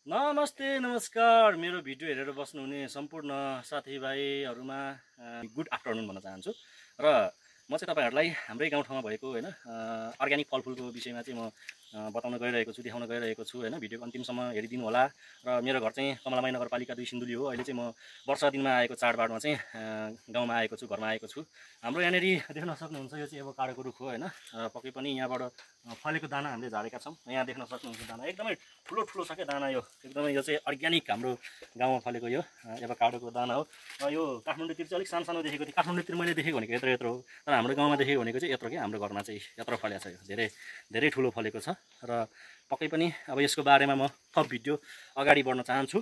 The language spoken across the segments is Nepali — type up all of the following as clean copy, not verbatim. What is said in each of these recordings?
नमस्ते नमस्कार मेरो भिडियो हेरेर बस्नुहुने सम्पूर्ण साथीभाइहरुमा गुड आफ्टरनुन भन्न चाहन्छु र म चाहिँ तपाईहरुलाई हाम्रै गाउँठाउँमा भएको हैन अर्ग्यानिक फलफुलको विषयमा चाहिँ म बताउन गइरहेको छु देखाउन गइरहेको छु हैन भिडियोको अन्तिमसम्म हेरिदिनु होला र मेरो घर चाहिँ कमलामाई नगरपालिका 2 सिन्धुली हो। अहिले चाहिँ म वर्ष दिनमा आएको चाडबाडमा चाहिँ गाउँमा आएको छु, घरमा आएको छु। हाम्रो यहाँनेरि देख्न सक्नुहुन्छ यो चाहिँ एभोकाडोको रुख हो हैन पक्कै पनि यहाँबाट फलेको दाना हामीले झारेका छौं। यहाँ देख्न सक्नुहुन्छ दाना एकदमै ठुलो ठुलो छ के दाना यो एकदमै यो चाहिँ अर्ग्यानिक हाम्रो गाउँमा फलेको यो एभोकाडोको दाना हो। यो काठमाडौँतिर चाहिँ अलिक सानो सानो देखेको थिएँ, काठमाडौँतिर मैले देखेको भनेको यत्रो यत्रो हो, तर हाम्रो गाउँमा देखेको भनेको चाहिँ यत्रो के हाम्रो घरमा चाहिँ यत्रो फलेको छ। यो धेरै धेरै ठुलो फलेको छ र पक्कै पनि अब यसको बारेमा म थप भिडियो अगाडि बढ्न चाहन्छु।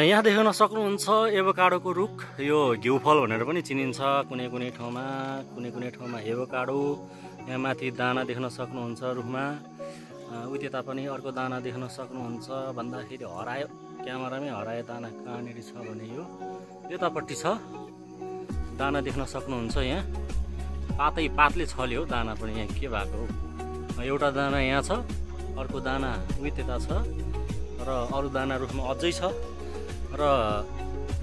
यहाँ देख्न सक्नुहुन्छ एभोकाडोको रुख, यो घिउफल भनेर पनि चिनिन्छ कुनै कुनै ठाउँमा एभोकाडो। यहाँ माथि दाना देख्न सक्नुहुन्छ रुखमा, उता पनि अर्को दाना देख्न सक्नुहुन्छ भन्दाखेरि हरायो, क्यामेरामै हरायो दाना कहाँनिर छ भने यो यतापट्टि छ दाना देख्न सक्नुहुन्छ। यहाँ पातले छल्यो दाना पनि, यहाँ के भएको हो। एउटा दाना यहाँ छ, अर्को दाना उता छ र अरू दाना रुखमा अझै छ र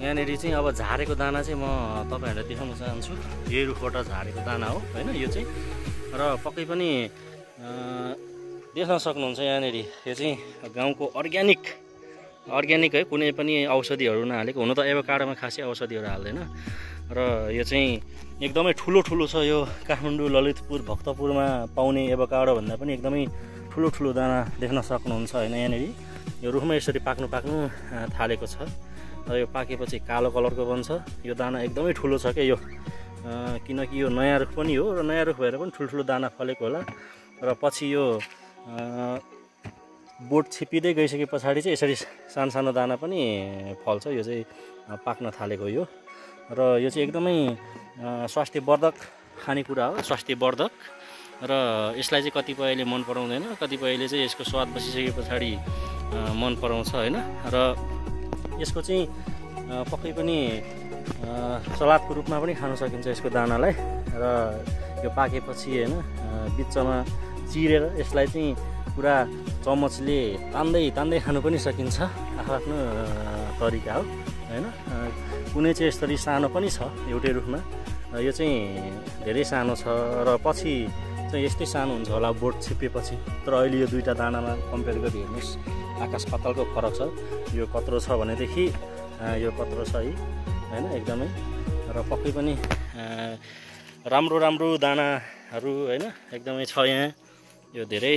यहाँनिर चाहिँ अब झारेको दाना चाहिँ म तपाईहरुलाई देखाउन चाहन्छु। यही रुखबाट झारेको दाना हो हैन यो चाहिँ, र पक्कै पनि देख्न सक्नुहुन्छ यहाँनिर यो चाहिँ गाउँको अर्ग्यानिक है, कुनै पनि औषधिहरू नहालेको। हुन त एभोकाडोमा खासै औषधिहरू हाल्दैन र यो चाहिँ एकदमै ठुलो छ। यो काठमाडौँ ललितपुर भक्तपुरमा पाउने एभोकाडो भन्दा पनि एकदमै ठुलो दाना देख्न सक्नुहुन्छ हैन। यहाँनिर यो रुखमा यसरी पाक्नु थालेको छ र यो पाकेपछि कालो कलरको बन्छ। यो दाना एकदमै ठुलो छ के यो, किनकि यो नयाँ रुख पनि हो र नयाँ रुख भएर पनि ठुलो दाना फलेको होला। र पछि यो बोट छिपिँदै गइसके पछाडि चाहिँ यसरी सानो दाना पनि फल्छ। यो चाहिँ पाक्न थालेको यो, र यो चाहिँ एकदमै स्वास्थ्यवर्धक खानेकुरा हो, स्वास्थ्यवर्धक। र यसलाई चाहिँ कतिपयले मन पराउँदैन, कतिपयले चाहिँ यसको स्वाद बसिसके पछाडि मन पराउँछ हैन। र यसको चाहिँ पक्कै पनि सलादको रूपमा पनि खान सकिन्छ यसको दानालाई। र यो पाकेपछि हैन बिचमा चिरेर यसलाई चाहिँ पुरा चम्मचले तान्दै खानु पनि सकिन्छ, आफ्नो तरिका हो हैन। कुनै चाहिँ यसरी सानो पनि छ एउटै रुखमा, यो चाहिँ धेरै सानो छ र पछि चाहिँ यस्तै सानो हुन्छ होला बोट छिपेपछि। तर अहिले यो दुईटा दानामा कम्पेयर गरी हेर्नुहोस् आकाश पातालको फरक छ। यो कत्रो छ भनेदेखि यो कत्रो छ है हैन एकदमै। र पक्कै पनि राम्रो दानाहरू हैन एकदमै छ यहाँ, यो धेरै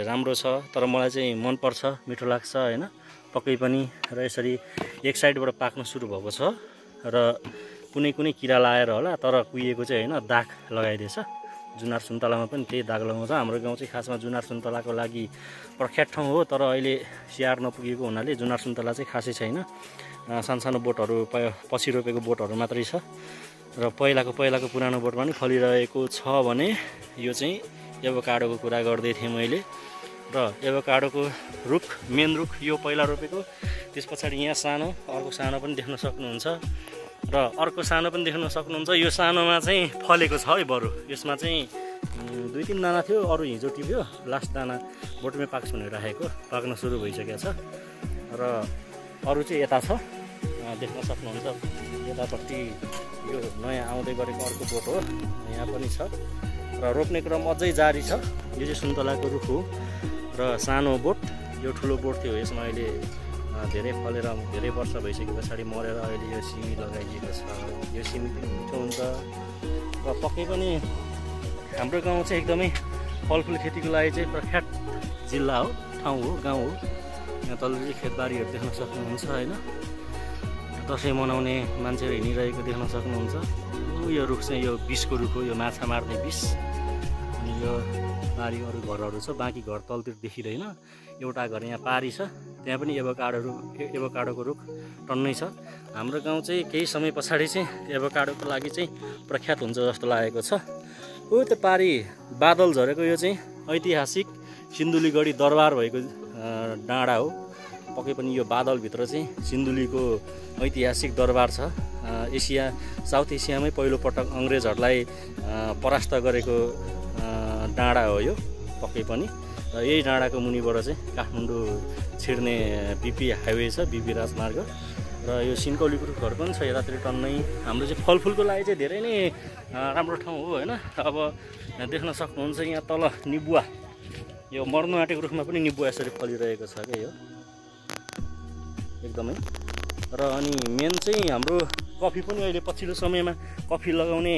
राम्रो छ। तर मलाई चाहिँ मन पर्छ, मिठो लाग्छ हैन पक्कै पनि। र यसरी एक साइडबाट पाक्न सुरु भएको छ र कुनै किरा लाएर होला, तर कुहिएको चाहिँ हैन दाग लगाइदिएछ। जुनार सुन्तलामा पनि त्यही दाग लगाउँछ। हाम्रो गाउँ चाहिँ खासमा जुनार सुन्तलाको लागि प्रख्यात ठाउँ हो, तर अहिले स्याहार नपुगेको हुनाले जुनार सुन्तला चाहिँ खासै छैन। सानो बोटहरू पछि रोपेको बोटहरू मात्रै छ र पहिलाको पुरानो बोटमा पनि फलिरहेको छ भने यो चाहिँ एभोकाडोको कुरा गर्दै थिएँ मैले। र एभोकाडोको रुख मेन रुख यो पहिला रोपेको, त्यस पछाडि यहाँ सानो अर्को सानो पनि देख्न सक्नुहुन्छ र अर्को सानो पनि देख्न सक्नुहुन्छ। यो सानोमा चाहिँ फलेको छ है बरु, यसमा चाहिँ 2-3 दाना थियो, अरू हिजो टिप्यो, लास्ट दाना बोटमै पाक्छ भनेर राखेको, पाक्न सुरु भइसकेको छ। र अरू चाहिँ यता छ देख्न सक्नुहुन्छ, यतापट्टि यो नयाँ आउँदै गरेको अर्को बोट हो, यहाँ पनि छ। र रोप्ने क्रम अझै जारी छ। यो चाहिँ सुन्तलाको रुख हो र सानो बोट, यो ठुलो बोट थियो, यसमा अहिले धेरै फलेर धेरै वर्ष भइसके पछाडि मरेर अहिले यो सिमी लगाइएको छ। यो सिमी पनि मिठो हुन्छ र पक्कै पनि हाम्रो गाउँ चाहिँ एकदमै फलफुल खेतीको लागि चाहिँ प्रख्यात जिल्ला हो, ठाउँ हो, गाउँ हो। यहाँ तल चाहिँ खेतबारीहरू देख्न सक्नुहुन्छ हैन, दसैँ मनाउने मान्छेहरू हिँडिरहेको देख्न सक्नुहुन्छ। यो रुख चाहिँ यो बिसको रुख हो, यो माछा मार्ने बिस। अनि यो पारी अरू घरहरू छ, बाँकी घर तलतिर देखिँदैन। एउटा घर यहाँ पारी छ, त्यहाँ पनि एभोकाडोको रुख टन्नै छ। हाम्रो गाउँ चाहिँ केही समय पछाडि चाहिँ एभोकाडोको लागि चाहिँ प्रख्यात हुन्छ जस्तो लागेको छ। त्यो पारी बादल झरेको यो चाहिँ ऐतिहासिक सिन्धुलीगढी दरबार भएको डाँडा हो। पक्कै पनि यो बादलभित्र चाहिँ सिन्धुलीको ऐतिहासिक दरबार छ। साउथ एसियामै पहिलोपटक अङ्ग्रेजहरूलाई परास्त गरेको डाँडा हो यो पक्कै पनि। र यही डाँडाको मुनिबाट चाहिँ काठमाडौँ छिर्ने बिपी हाइवे छ, बिपी राजमार्ग। र यो सिन्कौली रुखहरू पनि छ यतातिर टन्नै। हाम्रो चाहिँ फलफुलको लागि चाहिँ धेरै नै राम्रो ठाउँ हो होइन। अब देख्न सक्नुहुन्छ यहाँ तल निबुवा, यो मर्नु आँटेको रुखमा पनि निबुवा यसरी फलिरहेको छ क्या यो एकदमै। र अनि मेन चाहिँ हाम्रो कफी पनि अहिले पछिल्लो समयमा कफी लगाउने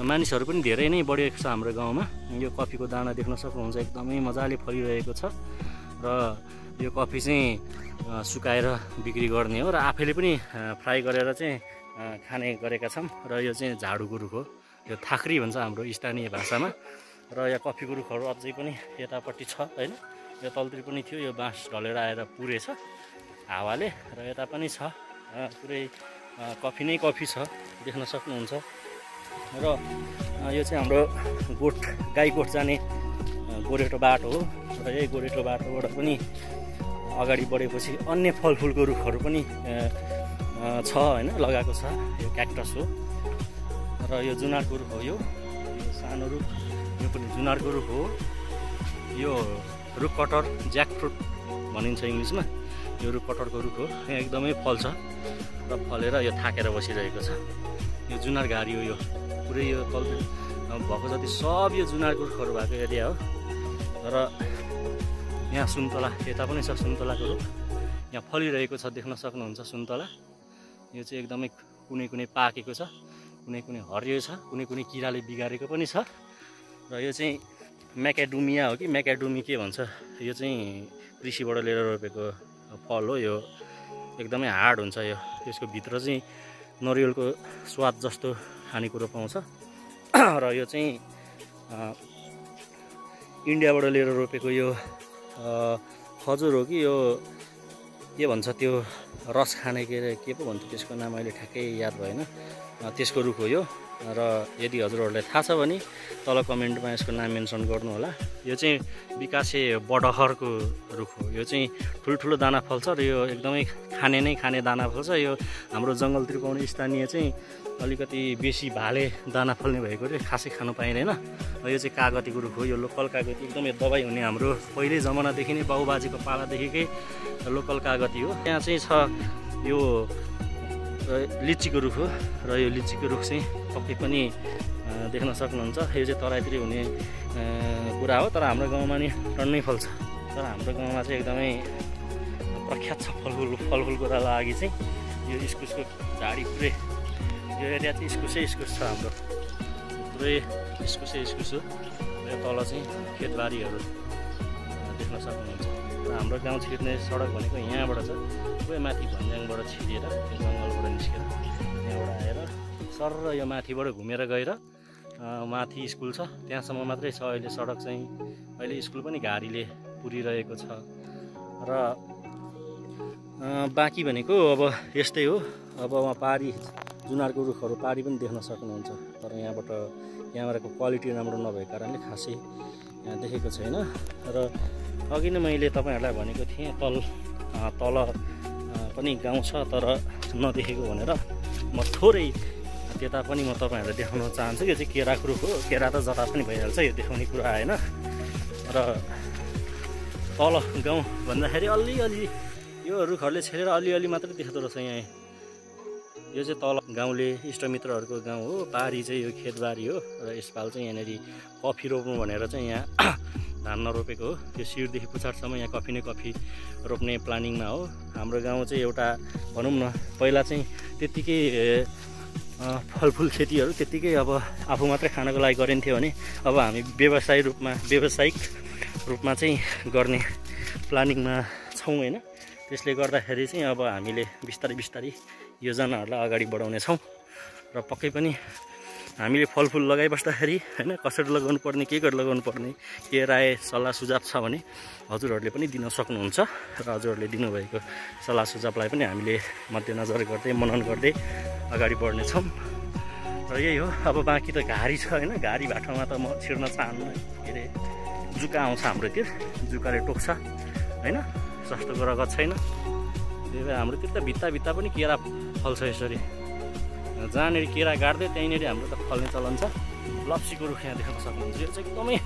मानिसहरू पनि धेरै नै बढेको छ हाम्रो गाउँमा। यो कफीको दाना देख्न सक्नुहुन्छ एकदमै मजाले फलिरहेको छ। र यो कफी चाहिँ सुकाएर बिक्री गर्ने हो र आफैले पनि फ्राई गरेर चाहिँ खाने गरेका छौँ। र यो चाहिँ झाडुको रुख हो, यो थाक्री भन्छ हाम्रो स्थानीय भाषामा। र यहाँ कफीको रुखहरू अझै पनि यतापट्टि छ होइन। यो तलतिर पनि थियो, यो बाँस ढलेर आएर पुरेछ हावाले। र यता पनि छ, पुरै कफी नै कफी छ देख्न सक्नुहुन्छ। र यो चाहिँ हाम्रो गाई गोठ जाने गोरेटो बाटो हो। र यही गोरेटो बाटोबाट पनि अगाडि बढेपछि अन्य फलफुलको रुखहरू पनि छ होइन, लगाएको छ। यो क्याक्टस हो र यो जुनारको रुख हो, यो सानो रुख, यो पनि जुनारको रुख हो। यो रुख कटर, ज्याकफ्रुट भनिन्छ इङ्ग्लिसमा। यो रुख कटरको रुख हो, यहाँ एकदमै फल्छ र फलेर यो थाकेर बसिरहेको छ। यो जुनार घारी हो, यो पुरै यो तल भएको जति सब यो जुनारको रुखहरू भएको एरिया हो। र यहाँ सुन्तला, यता पनि छ सुन्तलाको रुख, यहाँ फलिरहेको छ देख्न सक्नुहुन्छ सुन्तला। यो चाहिँ एकदमै कुनै कुनै पाकेको छ, कुनै कुनै हरियो छ, कुनै कुनै किराले बिगारेको पनि छ। र यो चाहिँ म्याकाडुमिया हो कि म्याकाडुमी के भन्छ, यो चाहिँ कृषिबाट लिएर रोपेको फल हो। यो एकदमै हार्ड हुन्छ, यो यसको भित्र चाहिँ नरिवलको स्वाद जस्तो खानेकुरो पाउँछ। र यो चाहिँ इन्डियाबाट लिएर रोपेको यो खजुर हो कि यो के भन्छ त्यो रस खाने के पो भन्छ त्यसको नाम अहिले ठ्याक्कै याद भएन, त्यसको रुख हो यो। र यदि हजुरहरूलाई थाहा छ भने तल कमेन्टमा यसको नाम मेन्सन गर्नु होला। यो चाहिँ विकासे बडहरको रुख हो। यो चाहिँ ठुल्ठुलो दाना फल्छ र यो एकदमै खाने दाना फल्छ। यो हाम्रो जङ्गलतिर पाउने स्थानीय चाहिँ अलिकति बेसी भाले दाना फल्ने भएकोले खासै खानु पाइँदैन। र यो चाहिँ कागतीको रुख हो, यो लोकल कागती, एकदमै दबाई हुने हाम्रो पहिल्यै जमानादेखि नै बाबुबाजेको पालादेखिकै लोकल कागती हो। त्यहाँ चाहिँ छ यो लिचीको रुख हो। र यो लिचीको रुख चाहिँ पक्कै पनि देख्न सक्नुहुन्छ। यो चाहिँ तराईतिर हुने कुरा हो, तर हाम्रो गाउँमा नि टन्नै फल्छ। तर हाम्रो गाउँमा चाहिँ एकदमै प्रख्यात छ फलफुलको लागि चाहिँ यो इस्कुसको झाडी। पुरै यो एरिया चाहिँ इस्कुस छ हाम्रो, पुरै इस्कुस हो। यो तल चाहिँ खेतबारीहरू देख्न सक्नुहुन्छ। र हाम्रो गाउँ छिर्ने सडक भनेको यहाँबाट छ, पुरै माथि भन्ज्याङबाट छिरेर यो जङ्गलबाट निस्केर यहाँबाट आएर सर यो माथिबाट घुमेर गएर माथि स्कुल छ त्यहाँसम्म मात्रै छ अहिले सडक चाहिँ। अहिले स्कुल पनि गाडीले पुरिरहेको छ। र बाँकी भनेको अब यस्तै हो। अब उहाँ पारी जुनारको रुखहरू पारी पनि देख्न सक्नुहुन्छ, तर यहाँबाटको क्वालिटी राम्रो नभएको कारणले खासै यहाँ देखेको छैन। र अघि नै मैले तपाईँहरूलाई भनेको थिएँ तल पनि गाउँ छ तर नदेखेको भनेर। म थोरै त्यता पनि म तपाईँहरूलाई देखाउन चाहन्छु। यो चाहिँ केराको रुख हो। केरा त जता पनि भइहाल्छ, यो देखाउने कुरा आएन। र तल गाउँ भन्दाखेरि अलिअलि यो रुखहरूले छेडेर अलिअलि मात्रै देख्दो रहेछ यहाँ। यो चाहिँ तल गाउँले इष्टमित्रहरूको गाउँ हो। पारी चाहिँ यो खेतबारी हो। र यसपाल चाहिँ यहाँनिर कफी रोप्नु भनेर चाहिँ यहाँ धान नरोपेको हो। त्यो सिडदेखि पुछाडसम्म यहाँ कफी नै कफी रोप्ने प्लानिङमा हो। हाम्रो गाउँ चाहिँ एउटा भनौँ न पहिला चाहिँ त्यत्तिकै फलफुल खेतीहरू त्यत्तिकै अब आफू मात्रै खानको लागि गरिन्थ्यो भने अब हामी व्यावसायिक रूपमा चाहिँ गर्ने प्लानिङमा छौँ होइन। त्यसले गर्दाखेरि चाहिँ अब हामीले बिस्तारै योजनाहरूलाई अगाडि बढाउनेछौँ। र पक्कै पनि हामीले फलफुल लगाइबस्दाखेरि होइन कसरी लगाउनु पर्ने, के गरी लगाउनु पर्ने, के राय सल्लाह सुझाव छ भने हजुरहरूले पनि दिन सक्नुहुन्छ। र हजुरहरूले दिनुभएको सल्लाह सुझावलाई पनि हामीले मध्यनजर गर्दै मनन गर्दै अगाडि बढ्नेछौँ। र यही हो। अब बाँकी त घारी छ होइन। घारी बाटोमा त म छिर्न चाहन्न। के अरे जुका आउँछ हाम्रोतिर, जुकाले टोक्छ होइन, सस्तोको रगत छैन। त्यही भएर हाम्रोतिर त भित्ता पनि केरा फल्छ यसरी। जहाँनिर केरा गाड्दै त्यहीँनिर हाम्रो त फल्ने चलन छ। लप्सीको रुख यहाँ देख्न सक्नुहुन्छ। यो चाहिँ एकदमै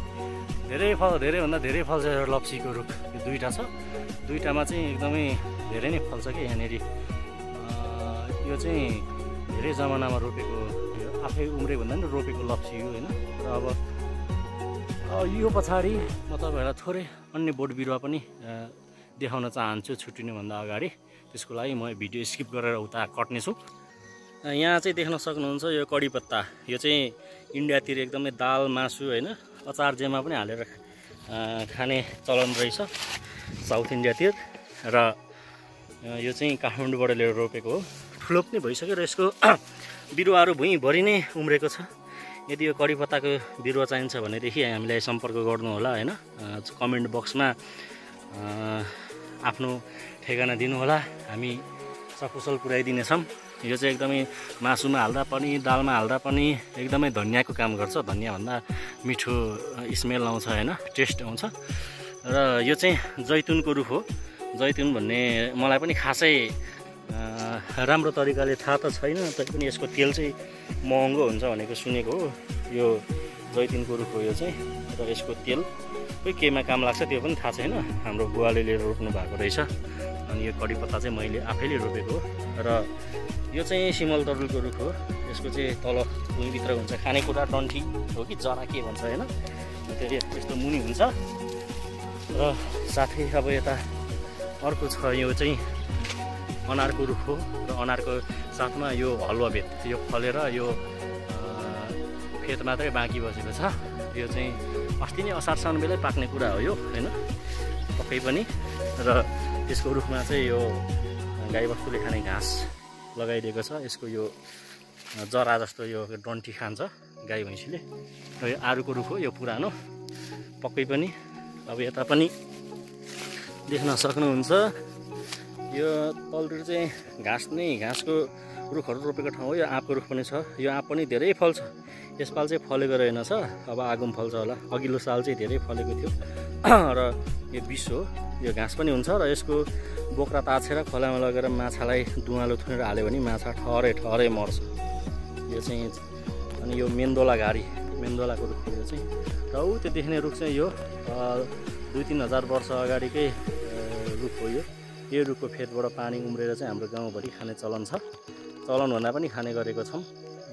धेरैभन्दा धेरै फल्छ लप्सीको रुख। यो दुईवटा छ, दुईवटामा चाहिँ एकदमै धेरै नै फल्छ कि यहाँनिर। यो चाहिँ धेरै जमानामा रोपेको, यो आफै उम्रे भन्दा पनि रोपेको लप्सी हो होइन। र अब यो पछाडि म तपाईँहरूलाई थोरै अन्य बोट बिरुवा पनि देखाउन चाहन्छु छुट्टिनुभन्दा अगाडि। त्यसको लागि म भिडियो स्किप गरेर उता कट्नेछु। यहाँ चाहिँ देख्न सक्नुहुन्छ यो कडी पत्ता, यो चाहिँ इन्डियातिर एकदमै दाल मासु होइन अचार जेमा पनि हालेर खाने चलन रहेछ साउथ इन्डियातिर। र यो चाहिँ काठमाडौँबाट लिएर रोपेको हो, ठुलो पनि भइसक्यो र यसको बिरुवाहरू भुइँभरि नै उम्रेको छ। यदि यो कडी पत्ताको बिरुवा चाहिन्छ भनेदेखि हामीलाई सम्पर्क गर्नु होला होइन। कमेन्ट बक्समा आफ्नो ठेगाना दिनुहोला, हामी सकुशल पुर्याइदिनेछौँ। यो चाहिँ एकदमै मासुमा हाल्दा पनि दालमा हाल्दा पनि एकदमै धनियाँको काम गर्छ। धनियाँभन्दा मिठो स्मेल आउँछ होइन, टेस्ट आउँछ। र यो चाहिँ जैतुनको रुख हो। जैतुन भन्ने मलाई पनि खासै राम्रो तरिकाले थाहा त छैन, तैपनि यसको तेल चाहिँ महँगो हुन्छ भनेको सुनेको हो। यो जैतुनको रुख हो यो चाहिँ, र यसको तेल खोइ केमा काम लाग्छ त्यो पनि थाहा छैन। हाम्रो बुवाले लिएर रोप्नु भएको रहेछ। अनि यो कडी पत्ता चाहिँ मैले आफैले रोपेको हो। र यो चाहिँ सिमल तरुलको रुख हो। यसको चाहिँ तल भुइँभित्र हुन्छ खानेकुरा, डन्ठी हो कि जरा के भन्छ होइन, त्यो यस्तो मुनि हुन्छ। र साथै अब यता अर्को छ, यो चाहिँ अनारको रुख हो। र अनारको साथमा यो हलुवा भेट, यो फलेर यो फेद मात्रै बाँकी बसेको छ। यो चाहिँ अस्ति नै असार साउन बेलै पाक्ने कुरा हो यो होइन, पक्कै पनि। र त्यसको रुखमा चाहिँ यो गाईबस्तुले खाने घाँस लगाइदिएको छ। यसको यो जरा जस्तो यो डन्ठी खान्छ गाई भैँसीले। र यो आरुको रुख हो, यो पुरानो पक्कै पनि। अब यता पनि देख्न सक्नुहुन्छ यो तलतिर चाहिँ घाँसको रुखहरू रोपेको ठाउँ हो। यो आँपको रुख पनि छ। यो आँप पनि धेरै फल्छ। यसपालि चाहिँ फलेको रहेनछ, अब आगो फल्छ होला। अघिल्लो साल चाहिँ धेरै फलेको थियो। र यो विष हो, यो घाँस पनि हुन्छ। र यसको बोक्रा ताछेर खोलामा लगेर माछालाई दुवालो थुनेर हाल्यो भने माछा ठहरै मर्छ यो चाहिँ। अनि यो मेन्दोला घारी, मेन्दोलाको रुख यो चाहिँ। र ऊ त्यो देख्ने रुख चाहिँ यो 2-3 हजार वर्ष अगाडिकै रुख हो यो। यो रुखको फेदबाट पानी उम्रेर चाहिँ हाम्रो गाउँभरि खाने चलन छ। चलन भन्दा पनि खाने गरेको छौँ।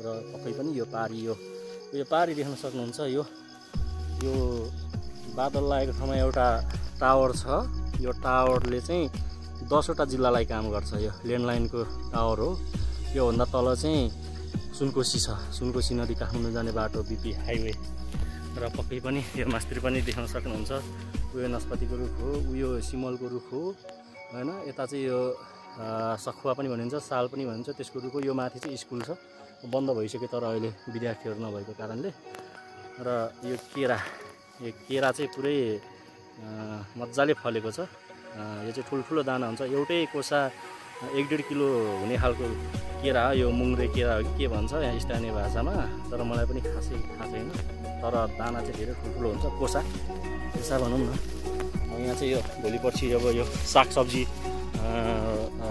र पक्कै पनि यो पारी, यो पारी देख्न सक्नुहुन्छ। यो बादल लागेको ठाउँमा एउटा टावर छ। यो टावरले चाहिँ 10वटा जिल्लालाई काम गर्छ। यो ल्यान्डलाइनको टावर हो। योभन्दा तल चाहिँ सुनकोशी छ, सुनकोशी नदी काठमाडौँ जाने बाटो बिपी हाइवे। र पक्कै पनि यो मास्तिर पनि देख्न सक्नुहुन्छ। उयो नास्पातीको रुख हो, उयो सिमलको रुख हो होइन। यता चाहिँ यो सखुवा पनि भनिन्छ, साल पनि भनिन्छ, त्यसको रुख हो। यो माथि चाहिँ स्कुल छ, बन्द भइसक्यो तर अहिले विद्यार्थीहरू नभएको कारणले। र यो केरा चाहिँ पुरै मजाले फलेको छ। यो चाहिँ ठुल्ठुलो दाना हुन्छ। एउटै कोसा 1-1.5 किलो हुने खालको केरा हो। यो मुङ्रे केरा हो कि के भन्छ यहाँ स्थानीय भाषामा, तर मलाई पनि खासै थाहा छैन। तर दाना चाहिँ धेरै ठुल्ठुलो हुन्छ, कोसा भनौँ न। यहाँ चाहिँ यो भोलि पर्सि अब यो सागसब्जी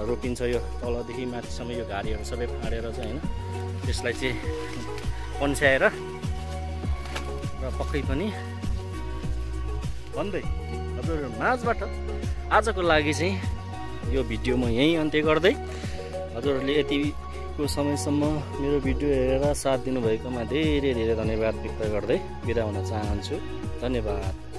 रोपिन्छ। यो तलदेखि माथिसम्म यो घारीहरू सबै फाँडेर चाहिँ होइन, त्यसलाई चाहिँ पन्स्याएर र पक्कै पनि भन्दै हजुर माझबाट आजको लागि चाहिँ यो भिडियो म यहीँ अन्त्य गर्दै हजुरहरूले यतिको समयसम्म मेरो भिडियो हेरेर साथ दिनुभएकोमा धेरै धेरै धन्यवाद व्यक्त गर्दै बिदा हुन चाहन्छु। धन्यवाद।